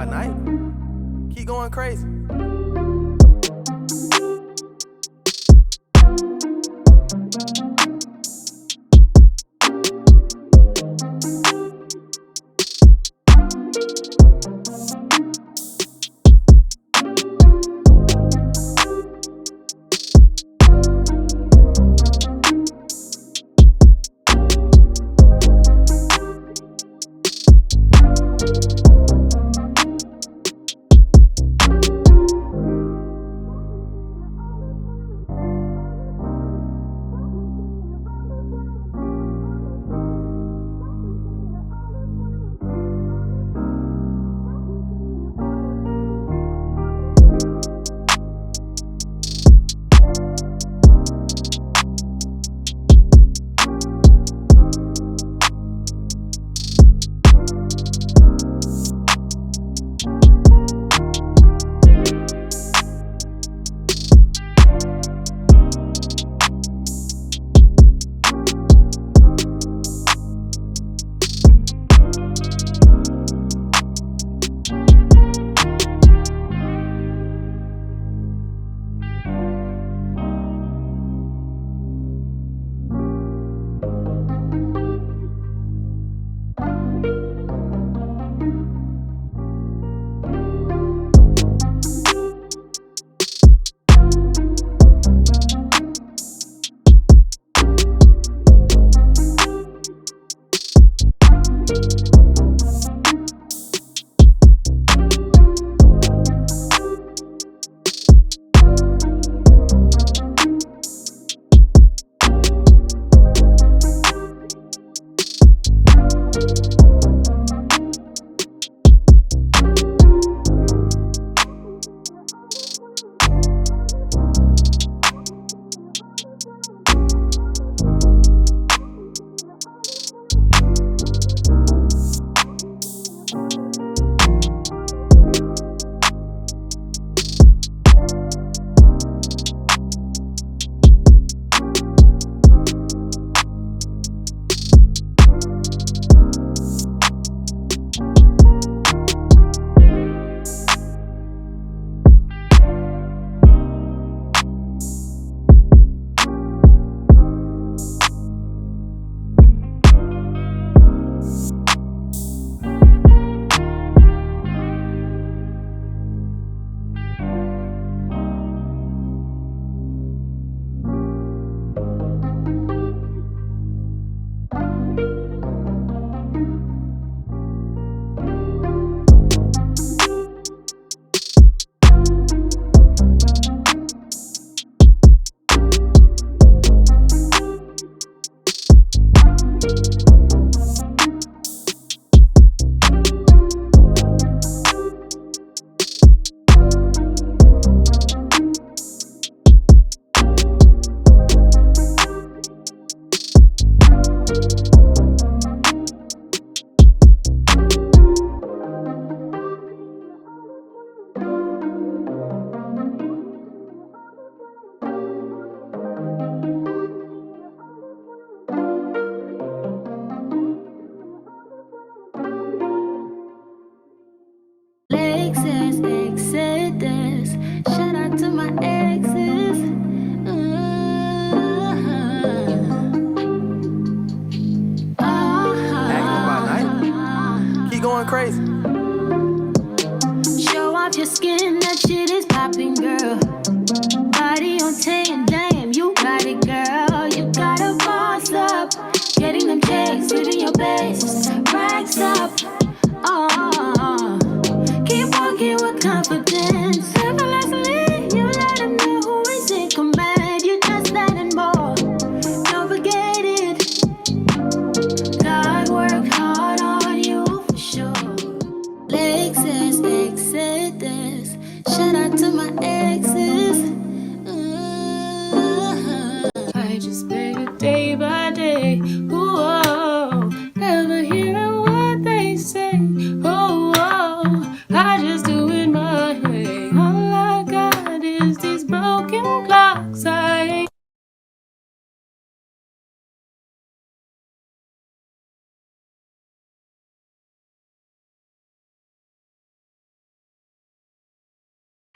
by night. Keep going crazy.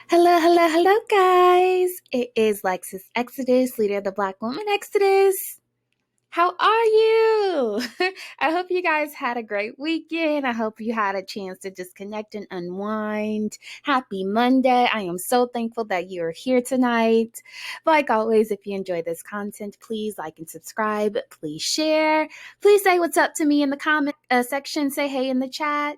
Hello, hello, hello, guys. It is Lexus Exodus, leader of the Black Woman Exodus. How are you? I hope you guys had a great weekend. I hope you had a chance to just connect and unwind. Happy Monday. I am so thankful that you are here tonight. Like always, if you enjoy this content, please like and subscribe. Please share. Please say what's up to me in the comment section. Say hey in the chat.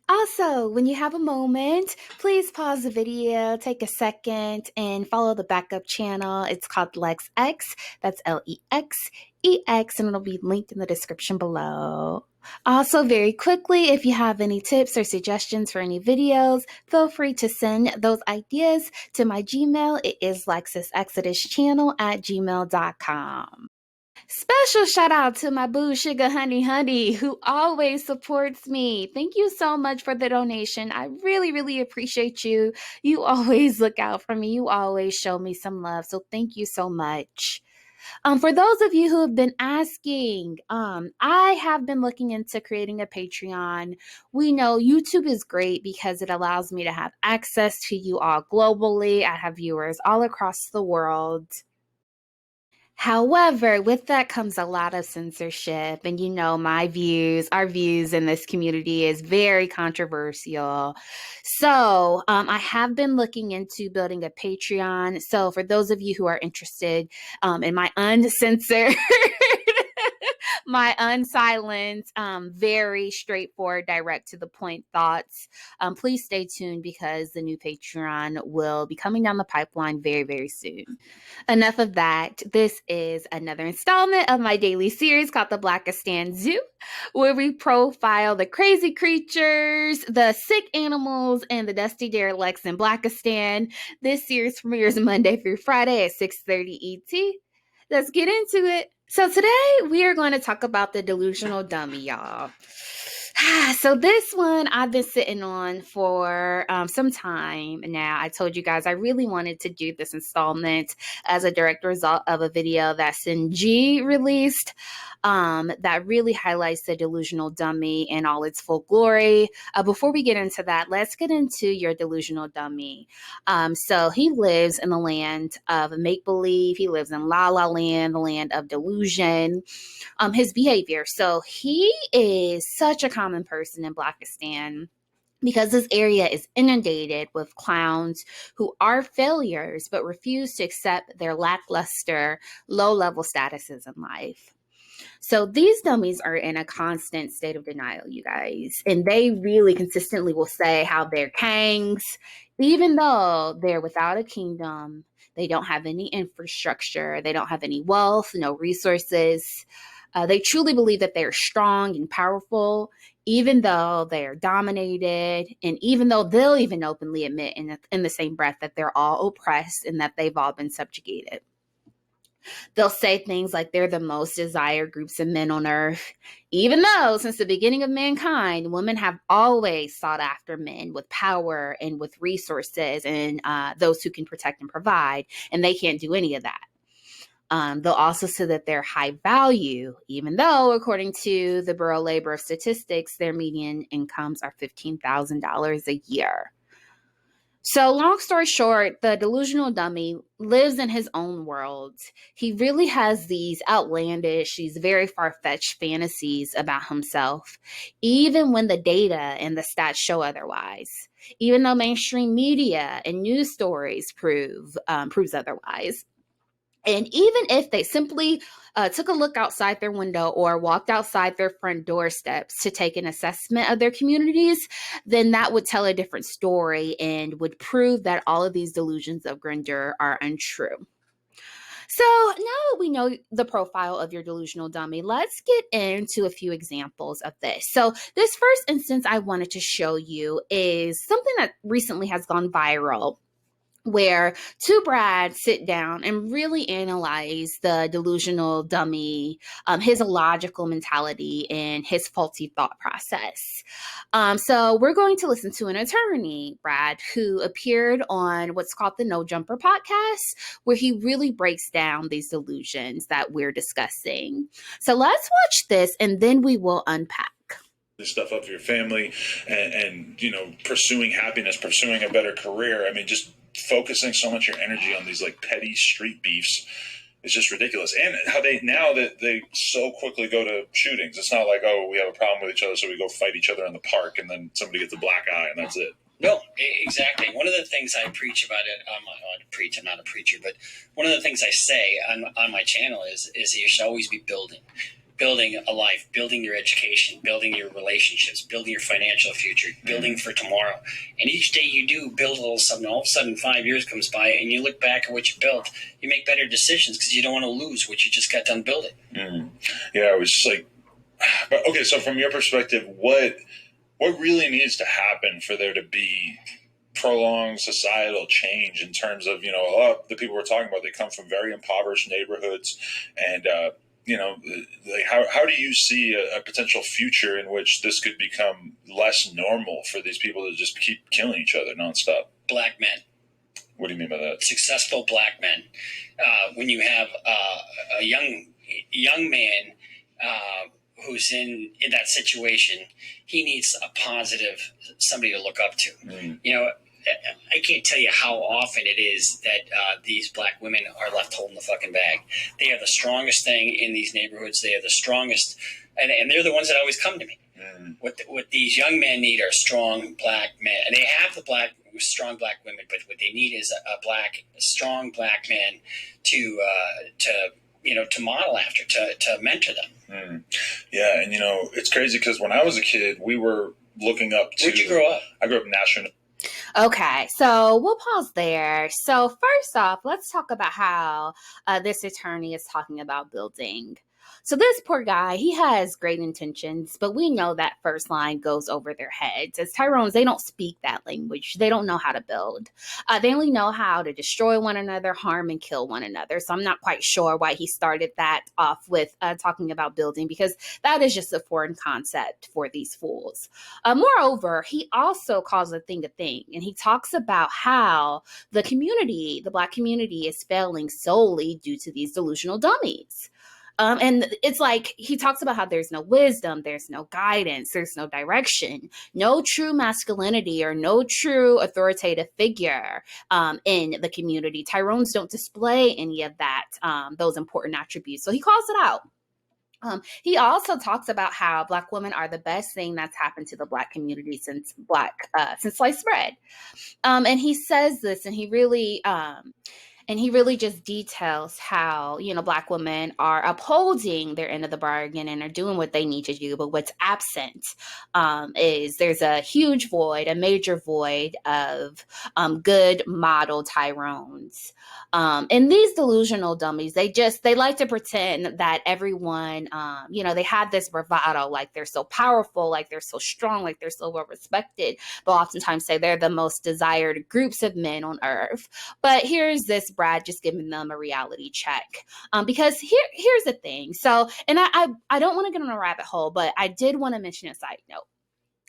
Also, when you have a moment, please pause the video, take a second, and follow the backup channel. It's called LexX. That's LEXEX, and it'll be linked in the description below. Also, very quickly, if you have any tips or suggestions for any videos, feel free to send those ideas to my Gmail. It is LexusExodusChannel@gmail.com. Special shout out to my boo Sugar Honey, who always supports me. Thank you so much for the donation. I really, really appreciate you. You always look out for me. You always show me some love. So thank you so much. For those of you who have been asking, I have been looking into creating a Patreon. We know YouTube is great because it allows me to have access to you all globally. I have viewers all across the world. However, with that comes a lot of censorship. And you know, our views in this community is very controversial. So I have been looking into building a Patreon. So for those of you who are interested in my uncensored, my unsilenced, very straightforward, direct to the point thoughts, please stay tuned because the new Patreon will be coming down the pipeline very, very soon. Enough of that. This is another installment of my daily series called the Blackistan Zoo, where we profile the crazy creatures, the sick animals, and the dusty derelicts in Blackistan. This series premieres Monday through Friday at 6:30 ET. Let's get into it. So today we are going to talk about the delusional dummy, y'all. So this one I've been sitting on for some time now. I told you guys I really wanted to do this installment as a direct result of a video that Cynthia G released that really highlights the delusional dummy in all its full glory. Before we get into that, let's get into your delusional dummy. So he lives in the land of make-believe. He lives in La La Land, the land of delusion. His behavior. So he is such a common person in Blackistan because this area is inundated with clowns who are failures but refuse to accept their lackluster, low-level statuses in life. So these dummies are in a constant state of denial, you guys. And they really consistently will say how they're kings, even though they're without a kingdom. They don't have any infrastructure. They don't have any wealth, no resources. They truly believe that they're strong and powerful, even though they're dominated, and even though they'll even openly admit in the same breath that they're all oppressed and that they've all been subjugated. They'll say things like they're the most desired groups of men on earth, even though since the beginning of mankind, women have always sought after men with power and with resources and those who can protect and provide, and they can't do any of that. They'll also say that they're high value, even though, according to the Bureau of Labor Statistics, their median incomes are $15,000 a year. So long story short, the delusional dummy lives in his own world. He really has these outlandish, these very far-fetched fantasies about himself, even when the data and the stats show otherwise. Even though mainstream media and news stories proves otherwise. And even if they simply took a look outside their window or walked outside their front doorsteps to take an assessment of their communities, then that would tell a different story and would prove that all of these delusions of grandeur are untrue. So now that we know the profile of your delusional dummy, let's get into a few examples of this. So this first instance I wanted to show you is something that recently has gone viral, where two Brads sit down and really analyze the delusional dummy, his illogical mentality, and his faulty thought process. So we're going to listen to an attorney, Brad, who appeared on what's called the No Jumper podcast, where he really breaks down these delusions that we're discussing. So let's watch this, and then we will unpack. this stuff up for your family and you know, pursuing happiness, pursuing a better career. I mean, just focusing so much of your energy on these like petty street beefs is just ridiculous. And how they now that they so quickly go to shootings. It's not like, oh, we have a problem with each other, so we go fight each other in the park, and then somebody gets a black eye, and that's it. No, exactly. One of the things I preach about it, I'm not a preacher, but one of the things I say on my channel is you should always be building a life, building your education, building your relationships, building your financial future, building for tomorrow. And each day you do build a little something. All of a sudden, 5 years comes by, and you look back at what you built. You make better decisions because you don't want to lose what you just got done building. Yeah, it was just like, but okay. So from your perspective, what really needs to happen for there to be prolonged societal change in terms of, you know, a lot of the people we're talking about, they come from very impoverished neighborhoods, and you know, like how do you see a potential future in which this could become less normal for these people to just keep killing each other nonstop? Black men. What do you mean by that? Successful black men. When you have a young man who's in that situation, he needs a positive somebody to look up to. You know, I can't tell you how often it is that these black women are left holding the fucking bag. They are the strongest thing in these neighborhoods. They are the strongest, and they're the ones that always come to me. What these young men need are strong black men. And they have the strong black women, but what they need is a strong black man to model after, to mentor them. Yeah, and you know, it's crazy because when I was a kid, we were looking up to... Where'd you grow up? I grew up in Nashville. Okay, so we'll pause there. So first off, let's talk about how this attorney is talking about building. So this poor guy, he has great intentions, but we know that first line goes over their heads. As Tyrones, they don't speak that language. They don't know how to build. They only know how to destroy one another, harm, and kill one another. So I'm not quite sure why he started that off with talking about building, because that is just a foreign concept for these fools. Moreover, he also calls a thing, and he talks about how the community, the Black community, is failing solely due to these delusional dummies. And it's like he talks about how there's no wisdom, there's no guidance, there's no direction, no true masculinity or no true authoritative figure in the community. Tyrones don't display any of that, those important attributes. So he calls it out. He also talks about how Black women are the best thing that's happened to the Black community since sliced bread. And he says this, and he really just details how, you know, Black women are upholding their end of the bargain and are doing what they need to do. But what's absent is there's a huge void, a major void of good model Tyrones. And these delusional dummies, they like to pretend that everyone, you know, they have this bravado, like they're so powerful, like they're so strong, like they're so well respected, but oftentimes say they're the most desired groups of men on earth. But here's this Brad just giving them a reality check. Because here's the thing. So, and I don't want to get on a rabbit hole, but I did want to mention a side note,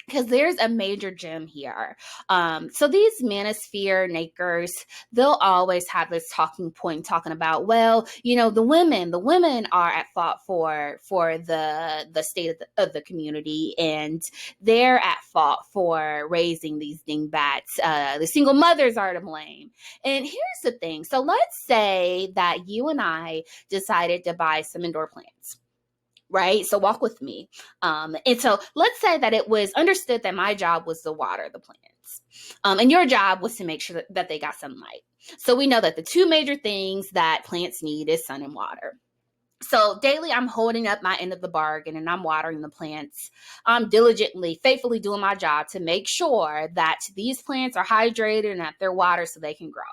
because there's a major gem here. So these manosphere nakers, they'll always have this talking point talking about, well, you know, the women are at fault for the state of the community, and they're at fault for raising these dingbats. The single mothers are to blame. And here's the thing. So let's say that you and I decided to buy some indoor plants. Right? So walk with me. And so let's say that it was understood that my job was to water the plants. And your job was to make sure that they got sunlight. So we know that the two major things that plants need is sun and water. So daily I'm holding up my end of the bargain and I'm watering the plants. I'm diligently, faithfully doing my job to make sure that these plants are hydrated and that they're watered so they can grow.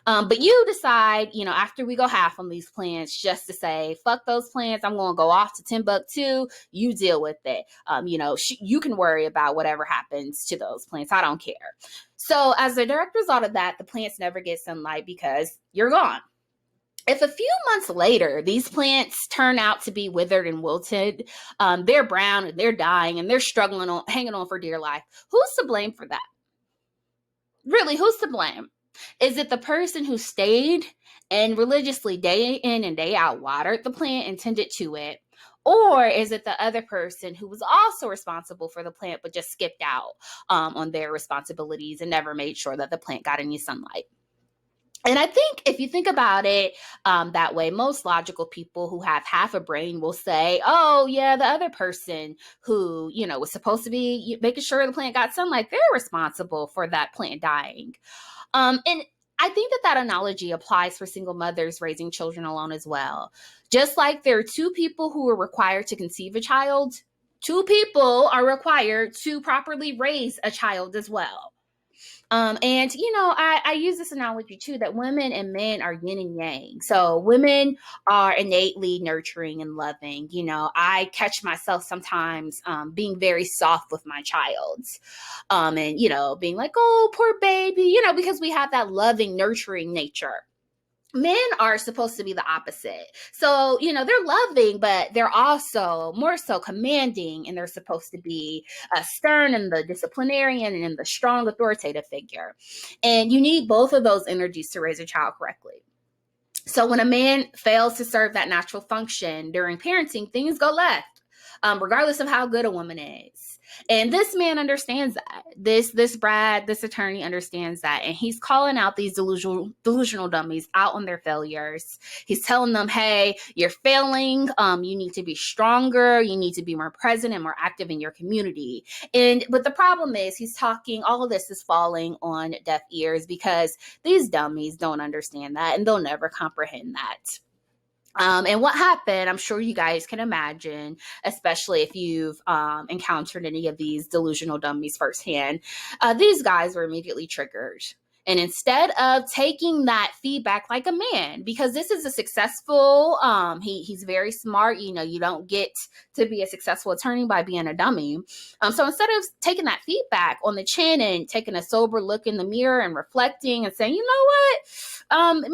But you decide, you know, after we go half on these plants, just to say, fuck those plants. I'm going to go off to Timbuktu. You deal with it. You know, you can worry about whatever happens to those plants. I don't care. So as a direct result of that, the plants never get sunlight because you're gone. If a few months later, these plants turn out to be withered and wilted, they're brown and they're dying and they're hanging on for dear life. Who's to blame for that? Really, who's to blame? Is it the person who stayed and religiously day in and day out watered the plant and tended to it? Or is it the other person who was also responsible for the plant but just skipped out on their responsibilities and never made sure that the plant got any sunlight? And I think if you think about it that way, most logical people who have half a brain will say, oh, yeah, the other person who, was supposed to be making sure the plant got sunlight, they're responsible for that plant dying. And I think that analogy applies for single mothers raising children alone as well. Just like there are two people who are required to conceive a child, two people are required to properly raise a child as well. And I use this analogy too, that women and men are yin and yang. So women are innately nurturing and loving. I catch myself sometimes being very soft with my child, and being like, oh, poor baby, because we have that loving, nurturing nature. Men are supposed to be the opposite. So, they're loving, but they're also more so commanding, and they're supposed to be stern and the disciplinarian and the strong authoritative figure. And you need both of those energies to raise a child correctly. So when a man fails to serve that natural function during parenting, things go left, regardless of how good a woman is. And this man understands that. This Brad, this attorney understands that. And he's calling out these delusional dummies out on their failures. He's telling them, hey, you're failing. You need to be stronger. You need to be more present and more active in your community. But the problem is all of this is falling on deaf ears because these dummies don't understand that, and they'll never comprehend that. And what happened, I'm sure you guys can imagine, especially if you've encountered any of these delusional dummies firsthand. These guys were immediately triggered. And instead of taking that feedback like a man, because this is a successful, he's very smart. You don't get to be a successful attorney by being a dummy. So instead of taking that feedback on the chin and taking a sober look in the mirror and reflecting and saying, you know what,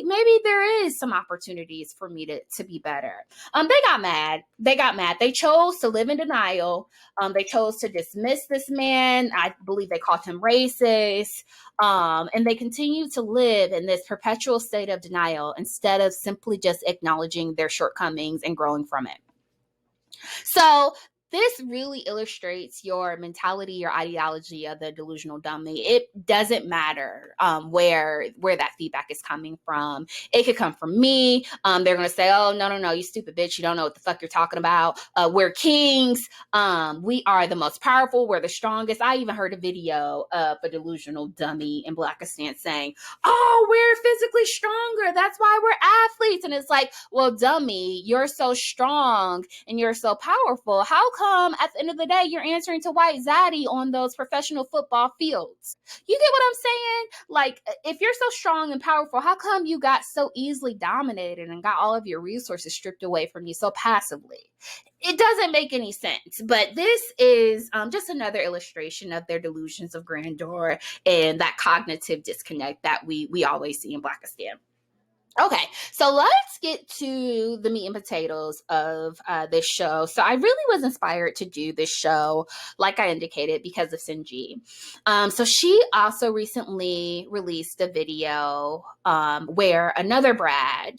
maybe there is some opportunities for me to be better. They got mad. They chose to live in denial. They chose to dismiss this man. I believe they called him racist. And they continue to live in this perpetual state of denial instead of simply just acknowledging their shortcomings and growing from it. So this really illustrates your mentality, your ideology of the delusional dummy. It doesn't matter where that feedback is coming from. It could come from me. They're going to say, oh, no, you stupid bitch. You don't know what the fuck you're talking about. We're kings. We are the most powerful. We're the strongest. I even heard a video of a delusional dummy in Blackistan saying, oh, we're physically stronger. That's why we're athletes. And it's like, well, dummy, you're so strong and you're so powerful. How come at the end of the day you're answering to White Zaddy on those professional football fields? You get what I'm saying? Like, if you're so strong and powerful, how come you got so easily dominated and got all of your resources stripped away from you so passively? It doesn't make any sense. But this is just another illustration of their delusions of grandeur and that cognitive disconnect that we always see in Blackistan. Okay, so let's get to the meat and potatoes of this show. So I really was inspired to do this show, like I indicated, because of Cynthia G. So she also recently released a video where another Brad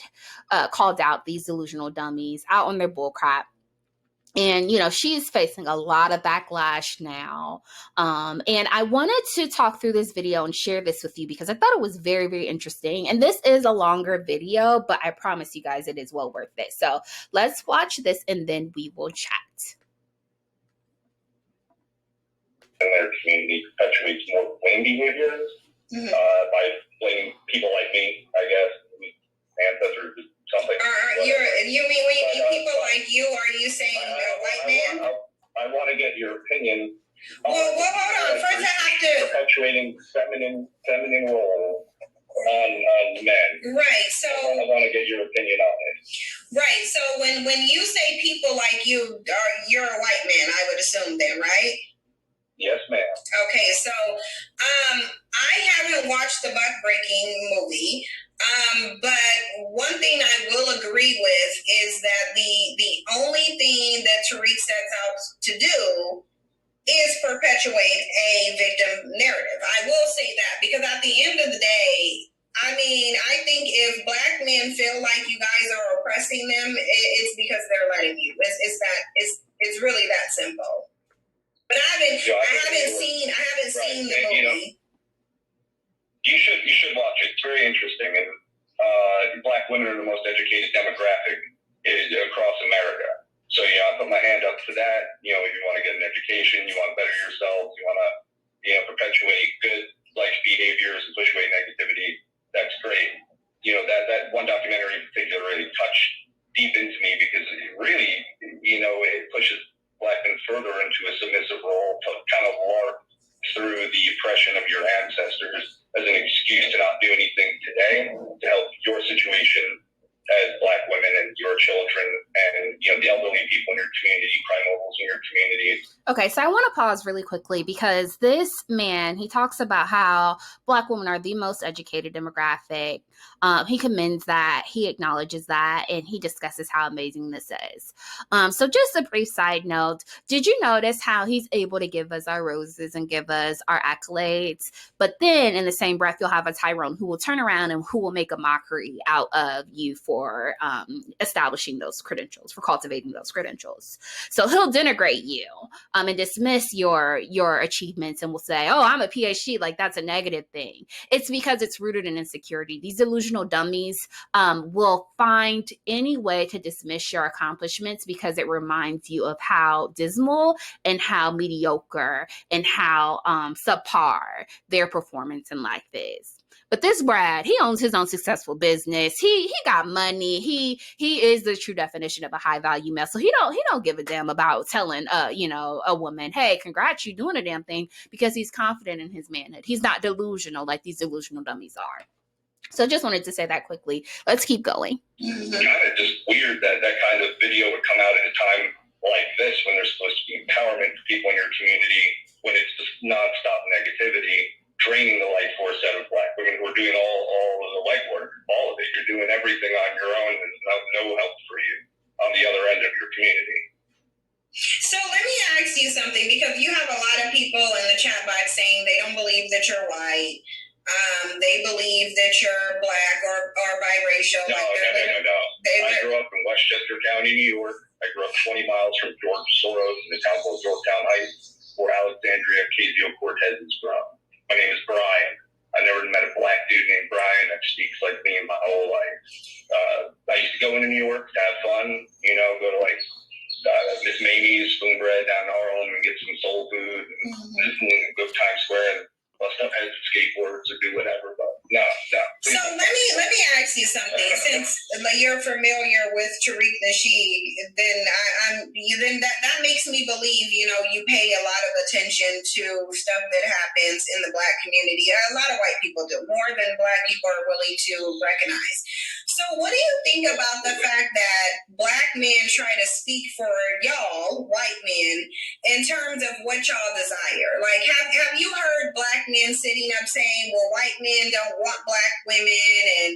called out these delusional dummies out on their bullcrap. And, she's facing a lot of backlash now. And I wanted to talk through this video and share this with you because I thought it was very, very interesting. And this is a longer video, but I promise you guys it is well worth it. So let's watch this and then we will chat. And their community perpetuates more blame behavior by blaming people like me, I guess, ancestors or something. You mean when you mean people like you? Are you saying white man? I want to get your opinion. Well, hold on. First, I have to perpetuating feminine role on men. Right. So I want to get your opinion on it. Right. So when you say people like you, you're a white man, I would assume then, right? Yes, ma'am. Okay. So I haven't watched the Buckbreaking movie. But one thing I will agree with is that the only thing that Tariq sets out to do is perpetuate a victim narrative. I will say that because at the end of the day, I mean, I think if black men feel like you guys are oppressing them, it's because they're letting you. It's really that simple. But I haven't seen the movie. You know, you should watch it. It's very interesting. And black women are the most educated demographic across America. So I put my hand up to that. If you want to get an education, you want to better yourself, you want to perpetuate good life behaviors and push away negativity. That's great. That one documentary in particular really touched deep into me because it really, it pushes black men further into a submissive role to kind of larp through the oppression of your ancestors as an excuse to not do anything today to help your situation as black women and your children and the elderly people in your community, crime moguls in your community. Okay, so I want to pause really quickly because this man, he talks about how black women are the most educated demographic. He commends that, he acknowledges that, and he discusses how amazing this is. So just a brief side note, did you notice how he's able to give us our roses and give us our accolades? But then in the same breath, you'll have a Tyrone who will turn around and who will make a mockery out of you for establishing those credentials, for cultivating those credentials. So he'll denigrate you and dismiss your achievements and will say, oh, I'm a PhD, like that's a negative thing. It's because it's rooted in insecurity. These delusional dummies will find any way to dismiss your accomplishments because it reminds you of how dismal and how mediocre and how subpar their performance in life is. But this Brad, he owns his own successful business. He got money. He is the true definition of a high value male. So he don't give a damn about telling a woman, hey, congrats, you doing a damn thing, because he's confident in his manhood. He's not delusional like these delusional dummies are. So just wanted to say that quickly. Let's keep going. It's kind of just weird that kind of video would come out at a time like this when there's supposed to be empowerment for people in your community, when it's just nonstop negativity, draining the life force out of black women who are doing all of the legwork, all of it. You're doing everything on your own. There's no help for you on the other end of your community. So let me ask you something, because you have a lot of people in the chat box saying they don't believe that you're white. They believe that you're black or biracial. No. I grew up in Westchester County, New York. I grew up 20 miles from George Soros in a town called Yorktown Heights, where Alexandria Ocasio-Cortez is from. My name is Brian. I never met a black dude named Brian that speaks like me in my whole life. I used to go into New York to have fun, go to Miss Mamie's Spoon Bread down in Harlem and get some soul food and go to Times Square and bust up heads with skateboards or do whatever. But no. So let me ask you something. Since you're familiar with Tariq Nasheed, then that makes me believe you pay a lot of attention to stuff that happens in the black community. A lot of white people do, more than black people are willing to recognize. So what do you think about the fact that black men try to speak for y'all, white men, in terms of what y'all desire? Like, have you heard black men sitting up saying, well, white men don't want black women, and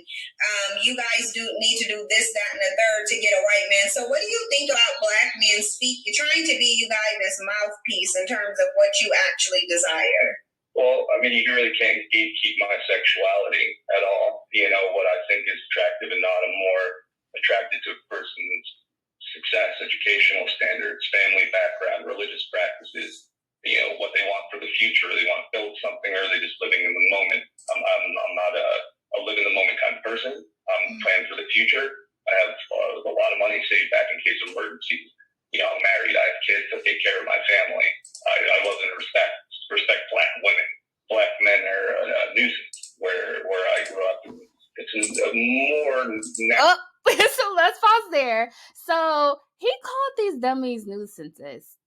you guys need to do this, that, and the third to get a white man? So what do you think about black men trying to be you guys' mouthpiece in terms of what you actually desire? Well, I mean, you really can't gatekeep my sexuality at all. What I think is attractive and not. I'm more attracted to a person's success, educational standards, family background, religious practices, what they want for the future. They want to build something, or are they just living in the moment? I'm not a live in the moment kind of person. I'm planning for the future. I have a lot of money saved back in case of emergencies. I'm married. I have kids to take care of my family. I wasn't respect black women. Black men are a nuisance where I grew up. It's more now. So let's pause there. So he called these dummies nuisances.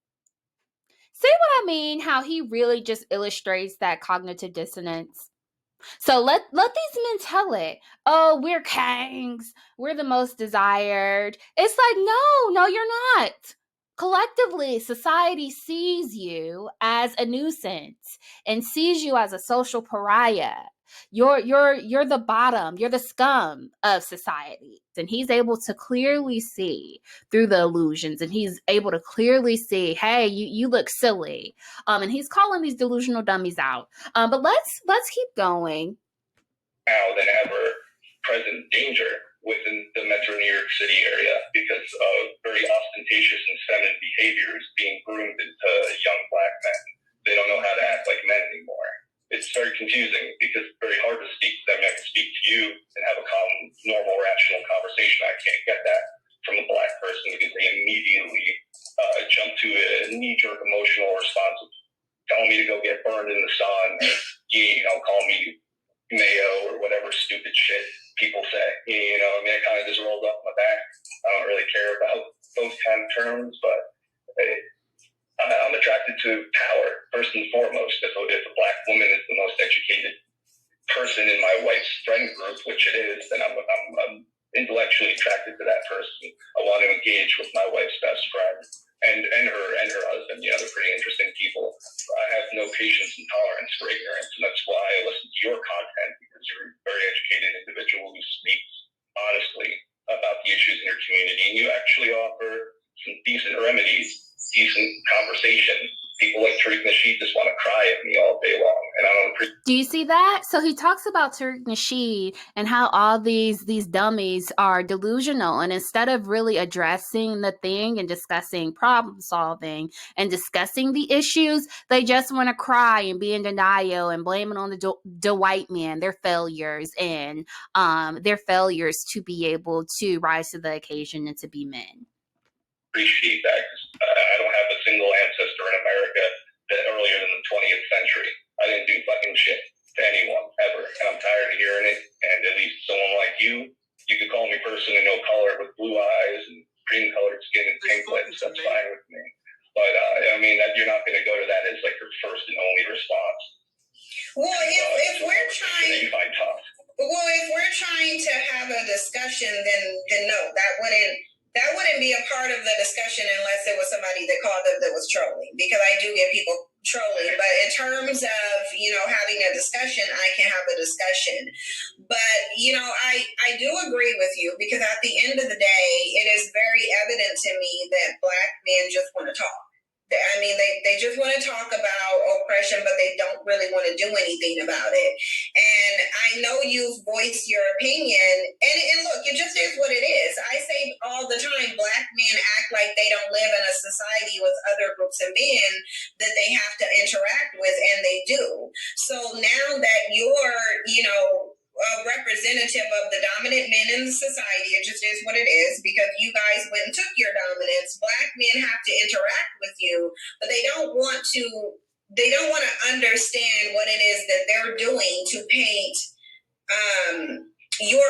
See what I mean? How he really just illustrates that cognitive dissonance. So let these men tell it. Oh, we're kings. We're the most desired. It's like, no, you're not. Collectively, society sees you as a nuisance and sees you as a social pariah. You're the bottom. You're the scum of society. And he's able to clearly see through the illusions, and he's able to clearly see, hey, you look silly. And he's calling these delusional dummies out. But let's keep going. now than ever present danger within the Metro New York City area because of very ostentatious and feminine behaviors being groomed into young black men. They don't know how to act like men anymore. It's very confusing because it's very hard to speak to them. I can speak to you and have a calm, normal, rational conversation. I can't get that from a black person because they immediately jump to a knee-jerk emotional response of telling me to go get burned in the sun or, call me mayo or whatever stupid shit people say. It kind of just rolls off my back. I don't really care about those kind of terms, but I'm attracted to power, first and foremost. If a black woman is the most educated person in my wife's friend group, which it is, then I'm intellectually attracted to that person. I want to engage with my wife's best friend and her husband. They're pretty interesting people. I have no patience and tolerance for ignorance, and that's why I listen to your content, because you're a very educated individual who speaks honestly about the issues in your community, and you actually offer some decent remedies, decent conversation. People like Tariq Nasheed just want to cry at me all day long, and I don't appreciate. Do you see that? So he talks about Tariq Nasheed and how all these dummies are delusional, and instead of really addressing the thing and discussing problem solving and discussing the issues, they just want to cry and be in denial and blame it on the white man, their failures, and their failures to be able to rise to the occasion and to be men. Appreciate that. I don't have a single ancestor in America that earlier than the 20th century. I didn't do fucking shit to anyone ever, and I'm tired of hearing it. And at least someone like you could call me person of no color with blue eyes and cream-colored skin and pink lips. That's fine with me. But you're not going to go to that as like your first and only response. Well, if we're trying, you find tough. Well, if we're trying to have a discussion, then no, that wouldn't be a part of the discussion unless it was somebody that called them that was trolling, because I do get people trolling. But in terms of, having a discussion, I can have a discussion. But, I do agree with you, because at the end of the day, it is very evident to me that black men just want to talk. They just want to talk about oppression, but they don't really want to do anything about it. And I know you've voiced your opinion, and look, it just is what it is. I say all the time, black men act like they don't live in a society with other groups of men that they have to interact with, and they do. So now that you're, a representative of the dominant men in the society, it just is what it is, because you guys went and took your dominance. Black men have to interact with you, but they don't want to understand what it is that they're doing to paint your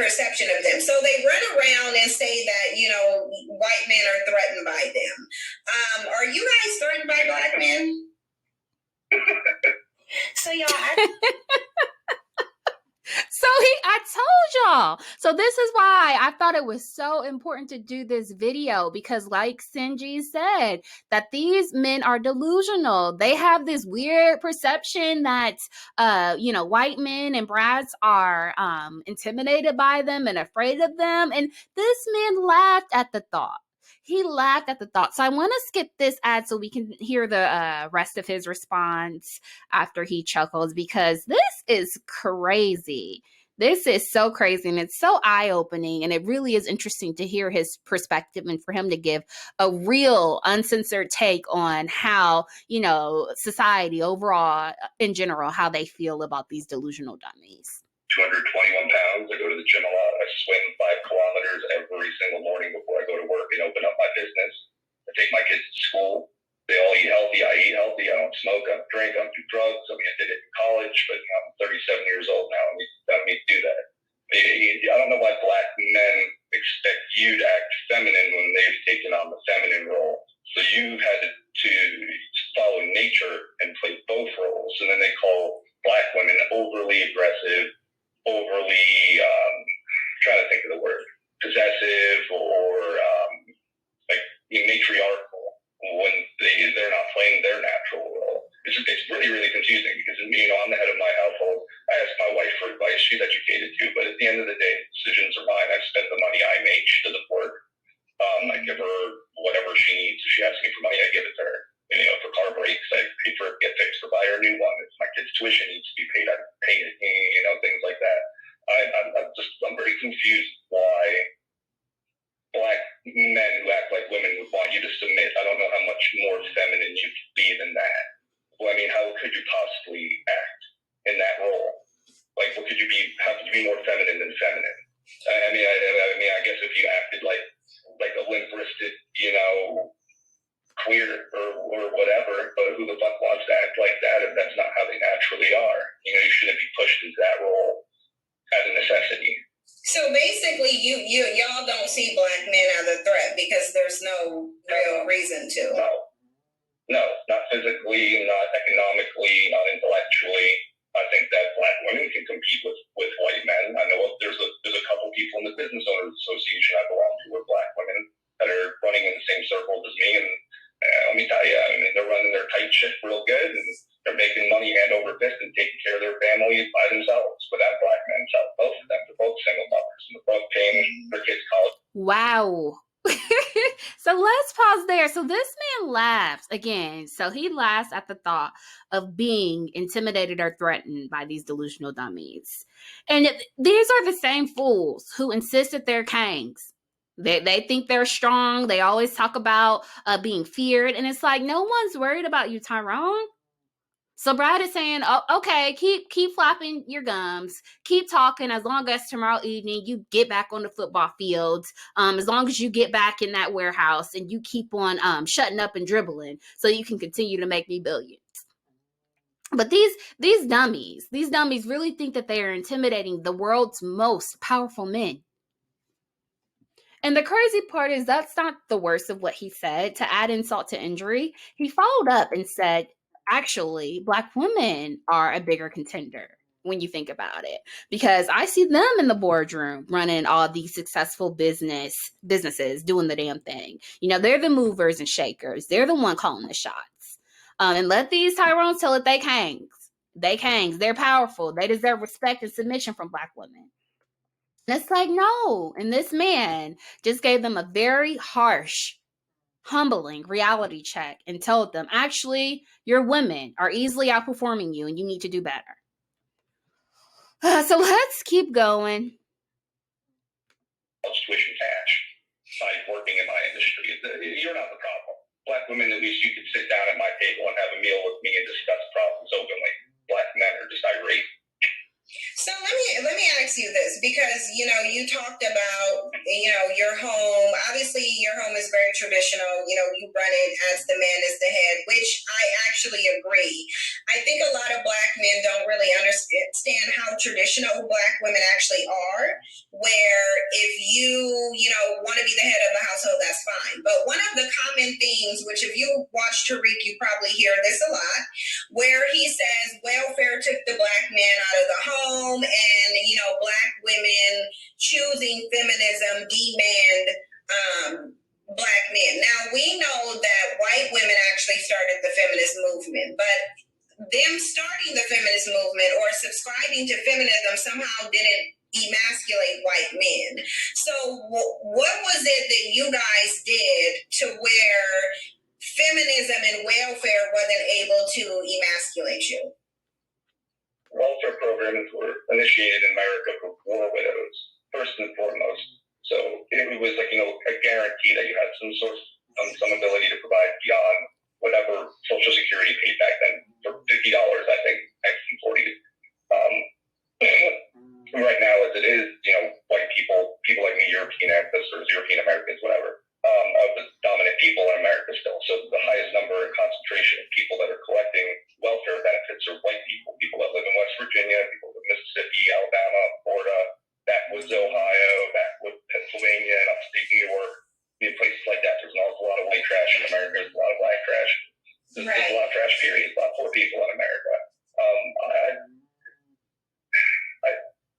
perception of them. So they run around and say that, white men are threatened by them. Are you guys threatened by black men? So y'all, I told y'all. So this is why I thought it was so important to do this video, because like Cynthia said, that these men are delusional. They have this weird perception that, white men and brats are intimidated by them and afraid of them. And this man laughed at the thought. He laughed at the thought. So I want to skip this ad so we can hear the rest of his response after he chuckles, because this is crazy. This is so crazy, and it's so eye-opening, and it really is interesting to hear his perspective and for him to give a real uncensored take on how, society overall, in general, how they feel about these delusional dummies. 221 pounds. I go to the gym a lot. I swim 5 kilometers every single morning before I go to work and open up my business. I take my kids to school. They all eat healthy. I eat healthy. I don't smoke. I don't drink. I don't do drugs. I did it in college, but I'm 37 years old now. I don't need to do that. I don't know why black men expect you to act feminine when they've taken on the feminine role. So you've had to follow nature and play both roles. And then they call black women overly aggressive, overly, trying to think of the word, possessive or matriarchal, when they're not playing their natural role. It's really, really confusing, because I'm the head of my household. I ask my wife for advice. She's educated too, but at the end of the day, decisions are mine. I spend the money I make. She doesn't work. I give her whatever she needs. If she asks me for money, I give it to her. If her car breaks, I pay for it, get fixed, or buy her a new one. If my kid's tuition needs to be paid, I pay it. Things like that. confused why black men who act like women would want you to submit. I don't know how much more feminine you could be than that. Well, I mean, how could you possibly act in that role? Like, what could you be? How could you be more feminine than feminine? I mean, I guess if you acted like a limp-wristed, queer or whatever, but who the fuck wants to act like that if that's not how they naturally are? You shouldn't be pushed into that role as a necessity. So basically, y'all don't see black men as a threat because there's no real reason to. No, not physically, not economically, not intellectually. I think that black women can compete with white men. I know there's a couple people in the Business Owners Association I belong to with black women that are running in the same circles as me, and let me tell you, I mean, they're running their tight ship real good, and they're making money hand over fist and taking care of their families by themselves without black men. So both of them, they're both single mothers, and they're both paying their kids' college. Wow. So let's pause there. So this man laughs again. So he laughs at the thought of being intimidated or threatened by these delusional dummies. And these are the same fools who insist that they're kings. They think they're strong. They always talk about being feared. And it's like, no one's worried about you, Tyrone. So Brad is saying, oh, okay, keep flapping your gums, keep talking as long as tomorrow evening you get back on the football field, as long as you get back in that warehouse and you keep on shutting up and dribbling so you can continue to make me billions. But these dummies really think that they are intimidating the world's most powerful men. And the crazy part is that's not the worst of what he said. To add insult to injury, he followed up and said, actually, black women are a bigger contender when you think about it, because I see them in the boardroom running all these successful businesses doing the damn thing. They're the movers and shakers. They're the one calling the shots. And let these Tyrones tell it, they kangs. They're powerful. They deserve respect and submission from black women. And it's like, no. And this man just gave them a very harsh, humbling reality check and told them, actually, your women are easily outperforming you and you need to do better. So let's keep going. Tuition cash by working in my industry. You're not the problem. Black women, at least you could sit down at my table and have a meal with me and discuss problems openly. Black men are just irate. So let me ask you this, because you talked about your home. Obviously, your home is very traditional. You run it as the man is the head, which I actually agree. I think a lot of black men don't really understand how traditional black women actually are. Where if you want to be the head of the household, that's fine. But one of the common themes, which if you watch Tariq, you probably hear this a lot, where he says welfare took the black man out of the home, and black women choosing feminism demand black men. Now we know that white women actually started the feminist movement, but them starting the feminist movement or subscribing to feminism somehow didn't emasculate white men. So what was it that you guys did to where feminism and welfare wasn't able to emasculate you? Welfare programs were initiated in America for war widows, first and foremost. So it was like, a guarantee that you had some ability to provide beyond whatever Social Security paid back then for $50, I think, $40. Right now, as it is, white people like me, European ancestors, European Americans, whatever, of the dominant people in America still. So the highest number and concentration of people that are collecting welfare benefits are white people, people that live in West Virginia, people in Mississippi, Alabama, Florida, backwoods Ohio, backwoods Pennsylvania, and upstate New York, places like that. There's an awful lot of white trash in America. There's a lot of black trash. There's a lot of trash, period. There's a lot of poor people in America.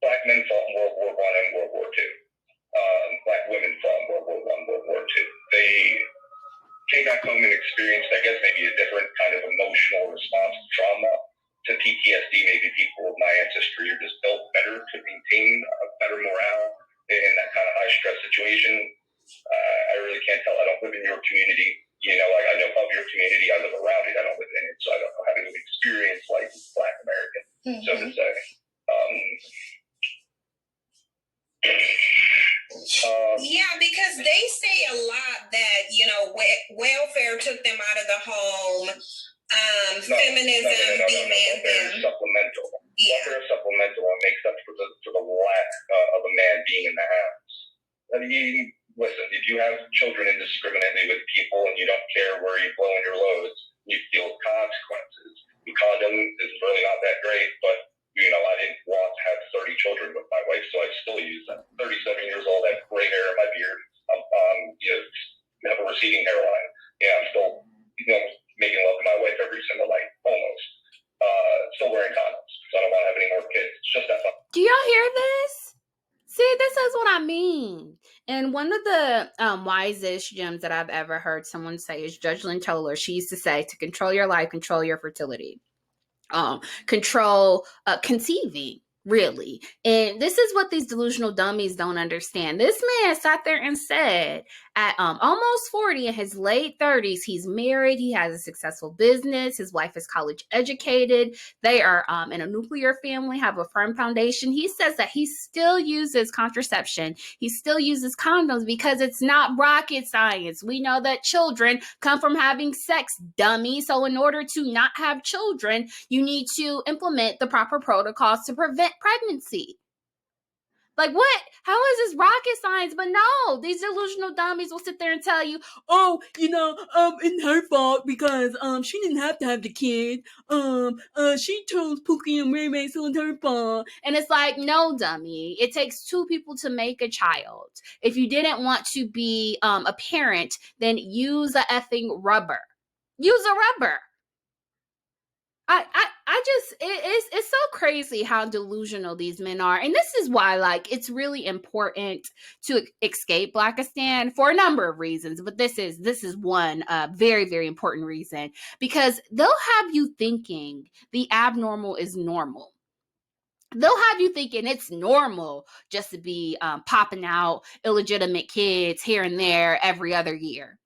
Black men fought in World War I and World War II. Black women fought in World War I, World War II. They came back home and experienced, I guess, maybe a different kind of emotional response to trauma, to PTSD. Maybe people of my ancestry are just built better to maintain a better morale in that kind of high stress situation. I really can't tell. I don't live in your community. I know of your community. I live around it. I don't live in it. So I don't know how to experience life as Black American, so to say. Yeah, because they say a lot that, welfare took them out of the home. Feminism demands them. Supplemental. Yeah. Welfare supplemental and makes up for the lack of a man being in the house. Listen, if you have children indiscriminately with people and you don't care where you're blowing your loads, you feel the consequences. The condom is really not that great, but I didn't want to have 30 children with my wife, so I still use them. 37 years old, I have gray hair in my beard. Have a receding hairline. Yeah, I'm still, making love to my wife every single night, almost. Still wearing condoms, so I don't want to have any more kids. It's just that fun. Do y'all hear this? See, this is what I mean. And one of the wisest gems that I've ever heard someone say is Judge Lynn Toler. She used to say, to control your life, control your fertility. Control conceiving, really. And this is what these delusional dummies don't understand. This man sat there and said at almost 40, in his late 30s, he's married, he has a successful business, his wife is college educated, they are in a nuclear family, have a firm foundation. He says that he still uses contraception, he still uses condoms because it's not rocket science. We know that children come from having sex, dummy. So in order to not have children, you need to implement the proper protocols to prevent pregnancy. Like, what? How is this rocket science? But no, these delusional dummies will sit there and tell you, oh, it's her fault because she didn't have to have the kid. She chose Pookie and Ray Ray, so it's her fault. And it's like, no, dummy. It takes two people to make a child. If you didn't want to be a parent, then use a effing rubber. Use a rubber. It's so crazy how delusional these men are. And this is why, it's really important to escape Blackistan for a number of reasons. But this is one very, very important reason, because they'll have you thinking the abnormal is normal. They'll have you thinking it's normal just to be popping out illegitimate kids here and there every other year.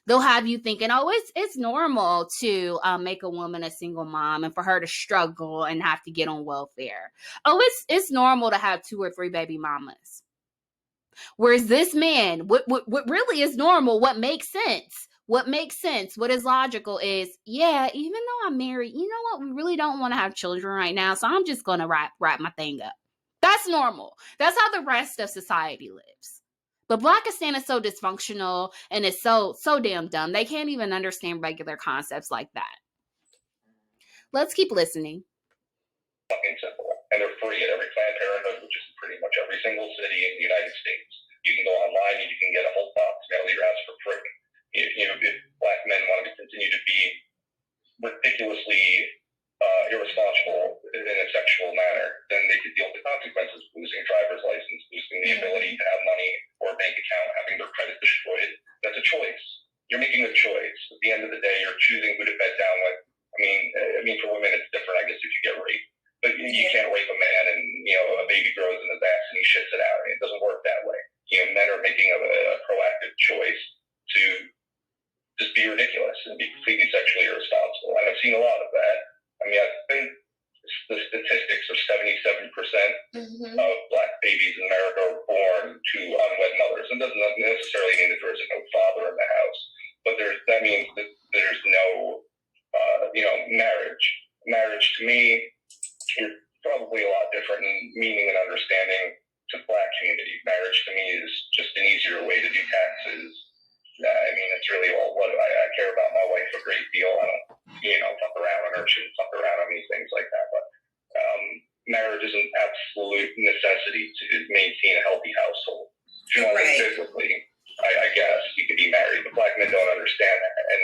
They'll have you thinking, oh, it's normal to make a woman a single mom and for her to struggle and have to get on welfare. Oh, it's normal to have 2 or 3 baby mamas. Whereas this man, what really is normal, what makes sense, what is logical is, yeah, even though I'm married, you know what? We really don't want to have children right now, so I'm just going to wrap my thing up. That's normal. That's how the rest of society lives. But Blackistan is so dysfunctional and it's so damn dumb. They can't even understand regular concepts like that. Let's keep listening. Fucking simple. And they're free at every Planned Parenthood, which is pretty much every single city in the United States. You can go online and you can get a whole box mailed to your house for free. If black men want to continue to be ridiculously irresponsible in a sexual manner, then they could deal with the consequences, losing a driver's license, losing the ability to have money or a bank account, having their credit destroyed. That's a choice. You're making a choice. At the end of the day, you're choosing who to bed down with. I mean, for women, it's different, I guess, if you get raped. But you can't rape a man and, a baby grows in his ass and he shits it out. It doesn't work that way. Men are making a proactive choice to just be ridiculous and be completely sexually irresponsible. And I've seen a lot of that. I think the statistics are 77% of black babies in America are born to unwed mothers. And doesn't necessarily mean that there's no father in the house, but that means that there's no, marriage. Marriage to me is probably a lot different in meaning and understanding to the black community. Marriage to me is just an easier way to do taxes. It's really all what I care about my wife a great deal. I don't, fuck around on her, shouldn't fuck around on me, things like that. But marriage is an absolute necessity to maintain a healthy household. Physically, I guess you could be married, but black men don't understand that. And,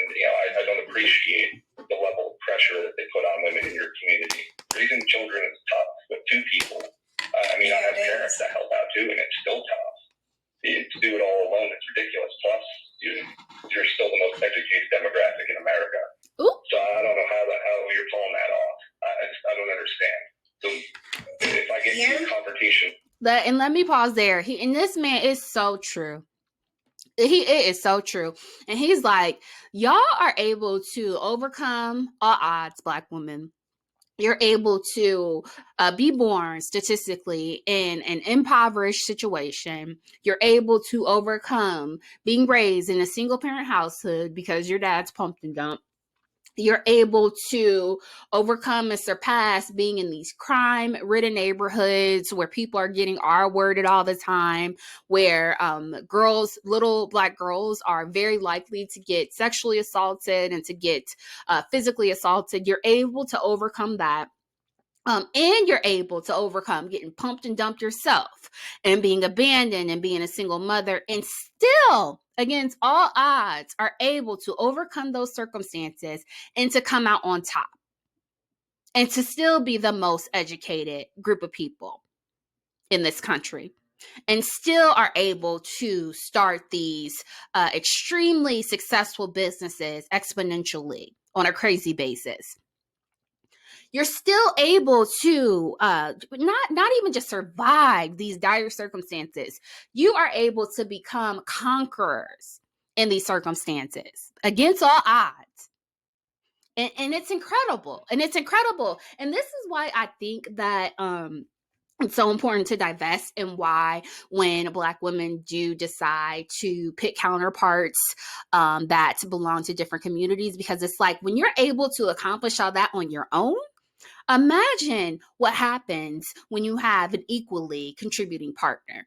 I don't appreciate the level of pressure that they put on women in your community. Raising children is tough with 2 people. I have parents that help out too, and it's still tough. To do it all alone, it's ridiculous. Plus, you're still the most educated demographic in America. Ooh. So I don't know how you're pulling that off. I don't understand. So if I get into a confrontation. And let me pause there. And this man is so true. It is so true. And he's like, y'all are able to overcome all odds, black women. you're able to be born statistically in an impoverished situation. You're able to overcome being raised in a single parent household because your dad's pumped and dumped. You're able to overcome and surpass being in these crime-ridden neighborhoods where people are getting R-worded all the time, where little Black girls are very likely to get sexually assaulted and to get physically assaulted. You're able to overcome that. And you're able to overcome getting pumped and dumped yourself and being abandoned and being a single mother, and still, against all odds, are able to overcome those circumstances and to come out on top and to still be the most educated group of people in this country, and still are able to start these extremely successful businesses exponentially on a crazy basis. You're still able to not even just survive these dire circumstances. You are able to become conquerors in these circumstances against all odds. And it's incredible. And it's incredible. And this is why I think that it's so important to divest, and why when Black women do decide to pick counterparts that belong to different communities, because it's like when you're able to accomplish all that on your own, imagine what happens when you have an equally contributing partner.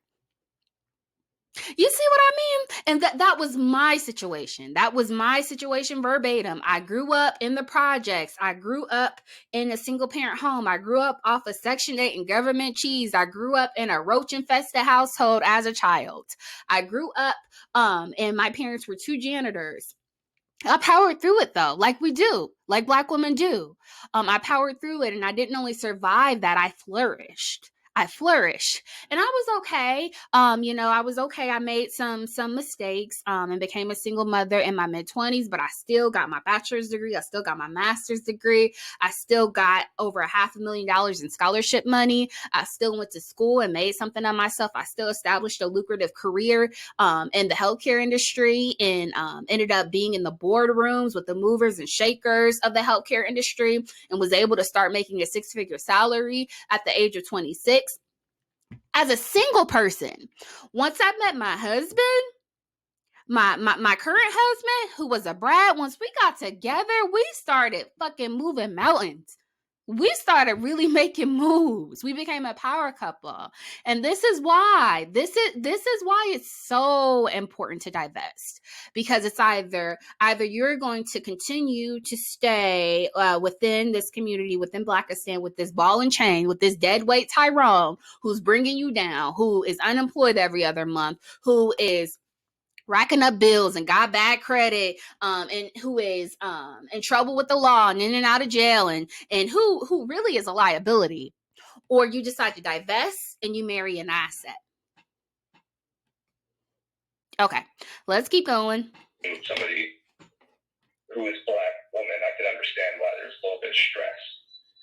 You see what I mean? And that was my situation. That was my situation verbatim. I grew up in the projects. I grew up in a single parent home. I grew up off of Section 8 and government cheese. I grew up in a roach infested household as a child. I grew up and my parents were 2 janitors. I powered through it though, like we do, like Black women do. I powered through it, and I didn't only survive that, I flourished. And I was okay. I was okay. I made some mistakes and became a single mother in my mid-20s, but I still got my bachelor's degree. I still got my master's degree. I still got over $500,000 in scholarship money. I still went to school and made something of myself. I still established a lucrative career in the healthcare industry, and ended up being in the boardrooms with the movers and shakers of the healthcare industry, and was able to start making a 6-figure salary at the age of 26. As a single person, once I met my husband, my current husband, who was a brat, once we got together, we started fucking moving mountains. We started really making moves. We became a power couple. And this is why it's so important to divest, because it's either you're going to continue to stay within this community, within Blackistan, with this ball and chain, with this deadweight Tyrone who's bringing you down, who is unemployed every other month, who is racking up bills and got bad credit, and who is in trouble with the law and in and out of jail, and who really is a liability. Or you decide to divest and you marry an asset. Okay, let's keep going. Somebody who is Black woman, I can understand why there's a little bit of stress.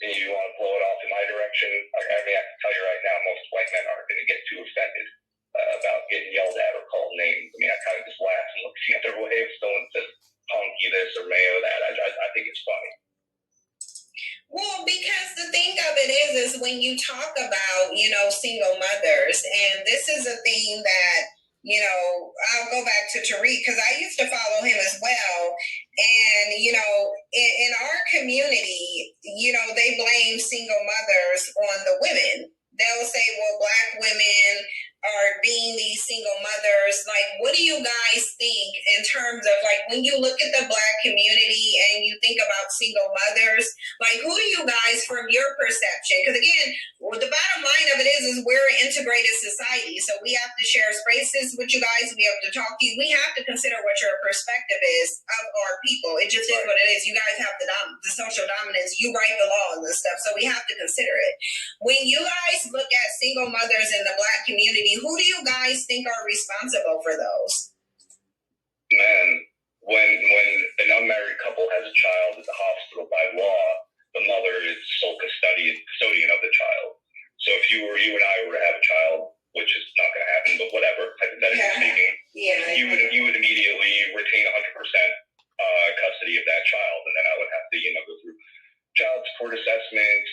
And you want to blow it off in my direction. I can tell you right now, most white men aren't going to get too offended about getting yelled at or called names. I mean, I kind of just laugh and look the other way if someone says punky this or mayo that. I think it's funny. Well, because the thing of it is when you talk about, single mothers, and this is a thing that, I'll go back to Tariq, because I used to follow him as well. And, in our community, they blame single mothers on the women. They'll say, well, Black women are being these single mothers. Like, what do you guys think in terms of, like, when you look at the Black community and you think about single mothers, like, who do you guys, from your perception? Because, again, the bottom line of it is we're an integrated society. So we have to share spaces with you guys. We have to talk to you. We have to consider what your perspective is of our people. It just is what it is. You guys have the social dominance. You write the laws and stuff. So we have to consider it. When you guys look at single mothers in the Black community, who do you guys think are responsible for those? Man, when an unmarried couple has a child at the hospital, by law, the mother is sole custodian of the child. So if you and I were to have a child, which is not going to happen, but whatever, hypothetically speaking, you would immediately retain 100% custody of that child, and then I would have to, go through child support assessments,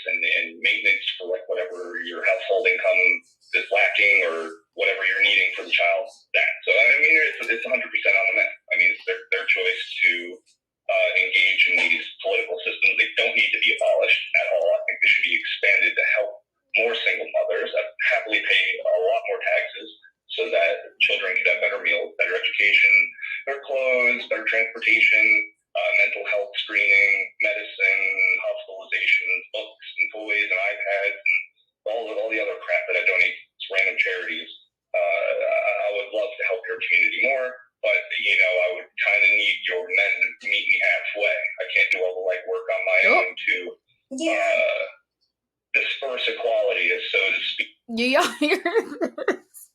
transportation, mental health screening, medicine, hospitalizations, books and toys and iPads, and all the other crap that I donate to random charities. I would love to help your community more, but I would kind of need your men to meet me halfway. I can't do all the legwork on my own to disperse equality, so to speak. Y'all hear this?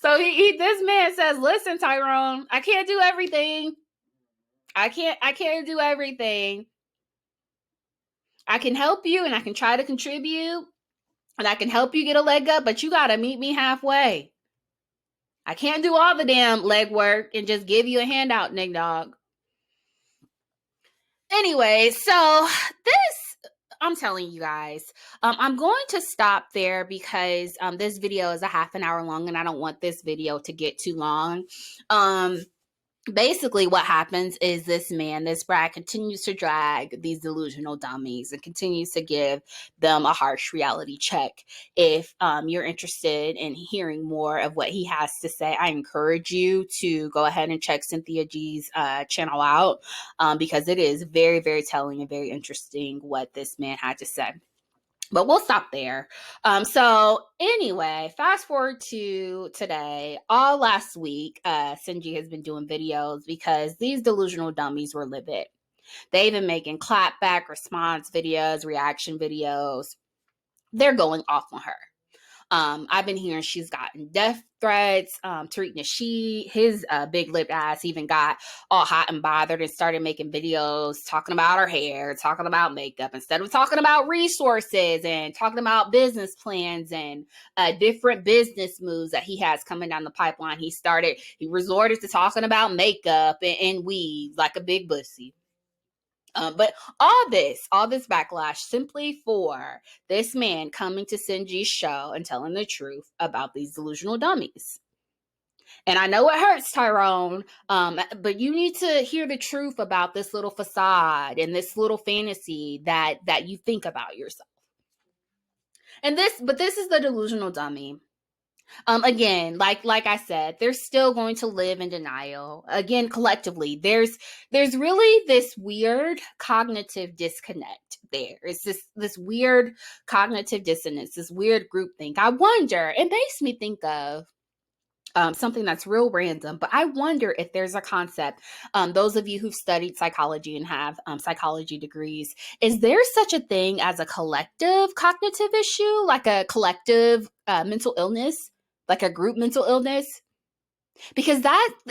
So this man says, "Listen, Tyrone, I can't do everything. I can't do everything. I can help you, and I can try to contribute, and I can help you get a leg up, but you gotta meet me halfway. I can't do all the damn legwork and just give you a handout, Nick Dog." Anyway, so I'm telling you guys, I'm going to stop there because this video is a half an hour long and I don't want this video to get too long. Basically what happens is this Brad continues to drag these delusional dummies and continues to give them a harsh reality check. If you're interested in hearing more of what he has to say, I encourage you to go ahead and check Cynthia G's channel out because it is very, very telling and very interesting what this man had to say. But we'll stop there. So anyway, fast forward to today. All last week, Cynthia has been doing videos because these delusional dummies were livid. They've been making clapback response videos, reaction videos. They're going off on her. I've been hearing she's gotten death threats. Tariq Nasheed, his big lip ass even got all hot and bothered and started making videos talking about her hair, talking about makeup, instead of talking about resources and talking about business plans and different business moves that he has coming down the pipeline. He resorted to talking about makeup and weave like a big bussy. But all this backlash simply for this man coming to Cynthia G's show and telling the truth about these delusional dummies. And I know it hurts, Tyrone, but you need to hear the truth about this little facade and this little fantasy that you think about yourself. But this is the delusional dummy. Again, like I said, they're still going to live in denial. Again, collectively, there's really this weird cognitive disconnect there. It's this weird cognitive dissonance, this weird groupthink. I wonder, it makes me think of something that's real random, but I wonder if there's a concept, those of you who've studied psychology and have psychology degrees, is there such a thing as a collective cognitive issue, like a collective mental illness? Like a group mental illness? Because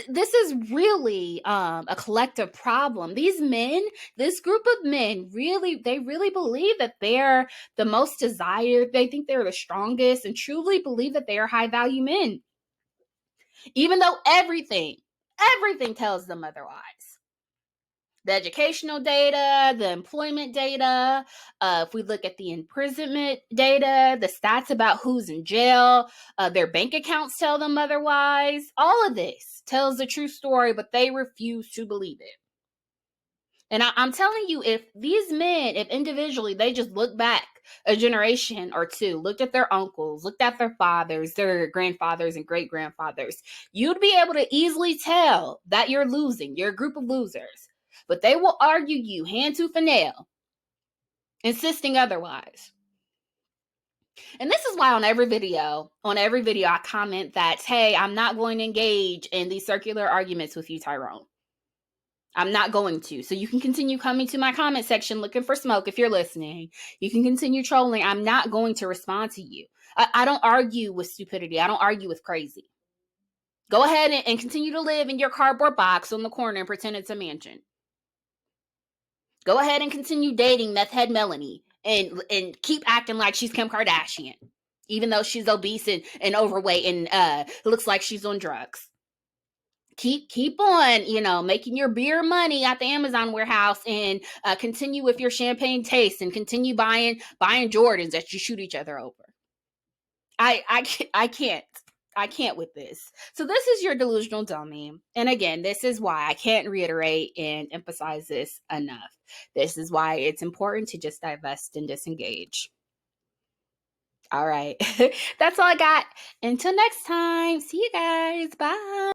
this is really a collective problem. These men, this group of men, they really believe that they're the most desired. They think they're the strongest and truly believe that they are high value men. Even though everything tells them otherwise. The educational data, the employment data, if we look at the imprisonment data, the stats about who's in jail, their bank accounts tell them otherwise. All of this tells the true story, but they refuse to believe it. And I'm telling you, if these men, if individually they just look back a generation or two, looked at their uncles, looked at their fathers, their grandfathers and great-grandfathers, you'd be able to easily tell that you're losing. You're a group of losers. But they will argue you hand tooth and nail, insisting otherwise. And this is why on every video I comment that, hey, I'm not going to engage in these circular arguments with you, Tyrone. I'm not going to. So you can continue coming to my comment section looking for smoke if you're listening. You can continue trolling. I'm not going to respond to you. I don't argue with stupidity. I don't argue with crazy. Go ahead and continue to live in your cardboard box on the corner and pretend it's a mansion. Go ahead and continue dating meth head Melanie and keep acting like she's Kim Kardashian, even though she's obese and overweight and looks like she's on drugs. Keep on, making your beer money at the Amazon warehouse and continue with your champagne taste and continue buying Jordans that you shoot each other over. I can't with this. So this is your delusional dummy. And again, this is why I can't reiterate and emphasize this enough. This is why it's important to just divest and disengage. All right. That's all I got. Until next time. See you guys. Bye.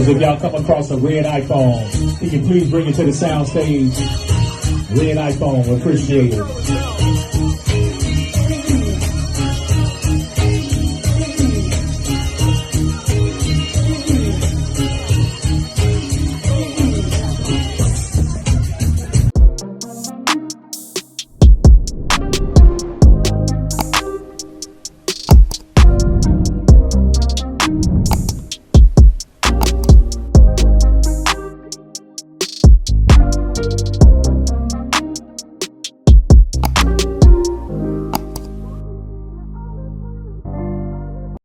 fellas, if y'all come across a red iPhone, can you please bring it to the sound stage? Red iPhone, appreciate it.